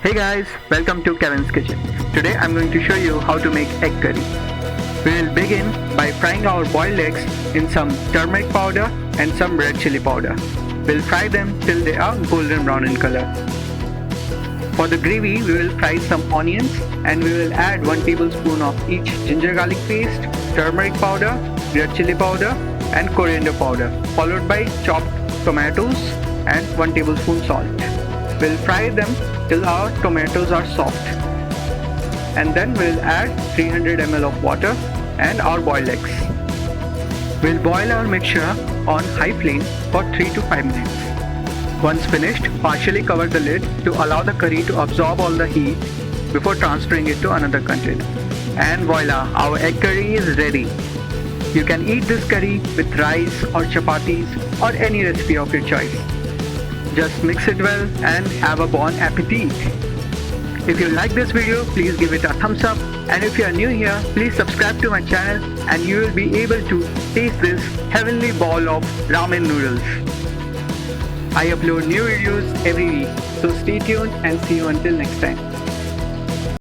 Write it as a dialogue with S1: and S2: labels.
S1: Hey guys, welcome to Kevin's Kitchen. Today I'm going to show you how to make egg curry. We will begin by frying our boiled eggs in some turmeric powder and some red chilli powder. We'll fry them till they are golden brown in color. For the gravy, we will fry some onions and we will add 1 tablespoon of each ginger garlic paste, turmeric powder, red chilli powder and coriander powder, followed by chopped tomatoes and 1 tablespoon salt. We'll fry them till our tomatoes are soft, and then we'll add 300 ml of water and our boiled eggs. We'll boil our mixture on high flame for 3 to 5 minutes. Once finished, partially cover the lid to allow the curry to absorb all the heat before transferring it to another container. And voila, our egg curry is ready. You can eat this curry with rice or chapatis or any recipe of your choice. Just mix it well and have a bon appetit. If you like this video, please give it a thumbs up, and if you are new here, please subscribe to my channel and you will be able to taste this heavenly ball of ramen noodles. I upload new videos every week, so stay tuned and see you until next time.